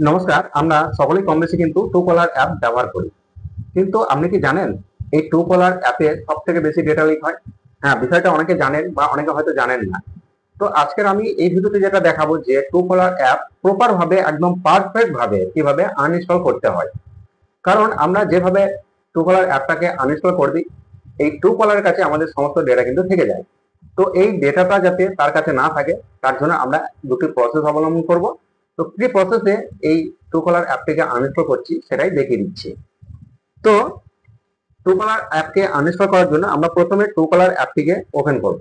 নমস্কার। আমরা সকলেই কম বেশি কিন্তু ট্রুকলার অ্যাপ ব্যবহার করি। কিন্তু আপনি কি জানেন এই ট্রুকলার অ্যাপে সবথেকে বেশি ডেটা লিক হয়? হ্যাঁ, বিষয়টা অনেকে জানেন বা অনেকে হয়তো জানেন না। তো আজকের আমি এই ভিডিওতে যেটা দেখাবো যে ট্রুকলার অ্যাপ প্রপার ভাবে একদম পারফেক্ট ভাবে কিভাবে আনইনস্টল করতে হয়। কারণ আমরা যেভাবে ট্রুকলার অ্যাপটাকে আনইনস্টল করে দিই, এই ট্রুকলারের কাছে আমাদের সমস্ত ডেটা কিন্তু থেকে যায়। তো এই ডেটাটা যাতে তার কাছে না থাকে তার জন্য আমরা দুটি প্রসেস অবলম্বন করব। তো কি প্রসেসে এই ট্রুকলার অ্যাপটিকে আনইনস্টল করছি সেটাই দেখিয়ে দিচ্ছি। তো ট্রুকলার অ্যাপকে আনইনস্টল করার জন্য আমরা প্রথমে ট্রুকলার অ্যাপটিকে ওপেন করব।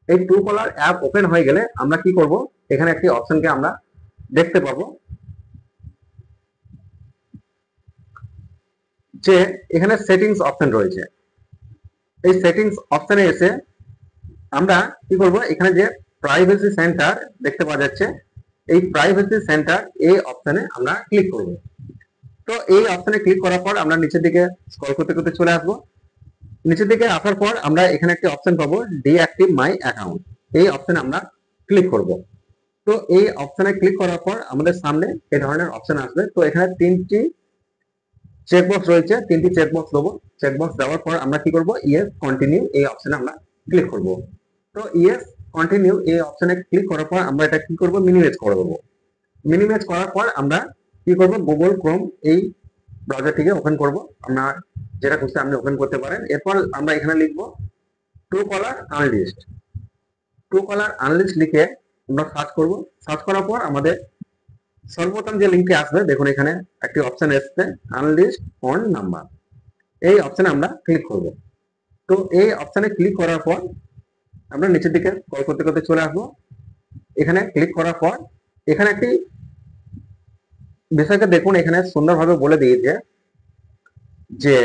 এই ট্রুকলার অ্যাপ ওপেন হয়ে গেলে আমরা কি করব, এখানে একটি অপশনকে আমরা দেখতে পাবো যে এখানে সেটিংস অপশন রয়েছে। এই সেটিংস অপশনে এসে আমরা কি করব, এখানে যে প্রাইভেসি সেন্টার দেখতে পাওয়া যাচ্ছে, এই প্রাইভেসি সেন্টার এই অপশনে আমরা ক্লিক করব। তো এই অপশনে ক্লিক করার পর আমরা নিচের দিকে স্ক্রল করতে করতে চলে আসবো। নিচের দিকে আসার পর আমরা এখানে একটি অপশন পাবো ডিঅ্যাক্টিভ মাই অ্যাকাউন্ট। এই অপশনে আমরা ক্লিক করব। তো এই অপশনে ক্লিক করার পর আমাদের সামনে এই ধরনের অপশন আসবে। তো এখানে তিনটি চেকবক্স রয়েছে, তিনটি চেকবক্স দেবো। চেকবক্স দেওয়ার পর আমরা কি করব, ইয়েস কন্টিনিউ এই অপশনে আমরা ক্লিক করব। তো ইয়েস কন্টিনিউ এই অপশনে ক্লিক করার পর আমরা এটা কি করব, মিনিমাইজ করে দেবো। মিনিমাইজ করার পর আমরা কি করব, গুগল ক্রোম এই ব্রাউজারটিকে ওপেন করব। আমরা যেটা খুশি আপনি ওপেন করতে পারেন। এরপর আমরা এখানে লিখবো ট্রুকলার আনলিস্ট। ট্রুকলার আনলিস্ট লিখে আমরা সার্চ করব। সার্চ করার পর আমাদের সর্বপ্রথম যে লিঙ্কটি আসবে, দেখুন এখানে একটি অপশন এসছে আনলিস্ট ফোন নাম্বার। এই অপশনে আমরা ক্লিক করব। তো এই অপশনে ক্লিক করার পর আমরা নিচের দিকে স্ক্রল করতে করতে চলে আসবো। এখানে ক্লিক করার পর এখানে একটি বিষয়কে দেখুন, এখানে সুন্দরভাবে বলে দিয়েছে যে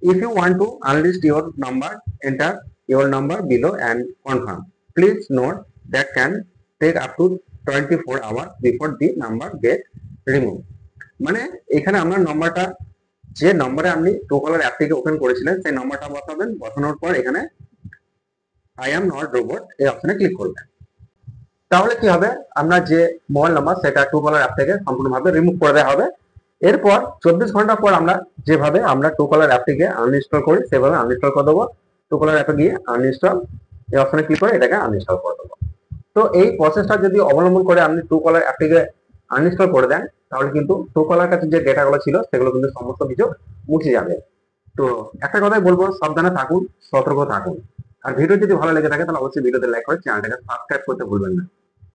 if you want to unlist your number, enter your number below and confirm. Please note that can take up to 24 hours before the number get removed. মানে এখানে আমরা নম্বরটা, যে নম্বরে আপনি ট্রুকলার অ্যাপটিকে ওপেন করেছিলেন সেই নম্বরটা বসাবেন। বসানোর পর এখানে আই এম নট রোবট এই অপশনে ক্লিক করবেন। তাহলে কি হবে, আমরা যে মোবাইল নাম্বার সেটা ট্রুকলার অ্যাপ থেকে সম্পূর্ণভাবে রিমুভ করে দেওয়া হবে। এরপর 24 ঘন্টা পর আমরা যেভাবে আমরা ট্রুকলার অ্যাপটিকে আনইনস্টল করি সেভাবে আনইনস্টল করে দেবো। ট্রুকলার অ্যাপে গিয়ে আনইনস্টল এই অপশনে ক্লিক করে এটাকে আনইনস্টল করে দেবো। তো এই প্রসেসটা যদি অবলম্বন করে আপনি ট্রুকলার অ্যাপটিকে আনইনস্টল করে দেন তাহলে কিন্তু ট্রুকলার কাছে যে ডেটাগুলো ছিল সেগুলো কিন্তু সমস্ত কিছু মুছে যাবে। তো একটা কথাই বলবো, সাবধানে থাকুন, সতর্ক থাকুন। আর ভিডিও যদি ভালো লেগে থাকে তাহলে অবশ্যই ভিডিওতে লাইক করে চ্যানেলটাকে সাবস্ক্রাইব করতে ভুলবেন না।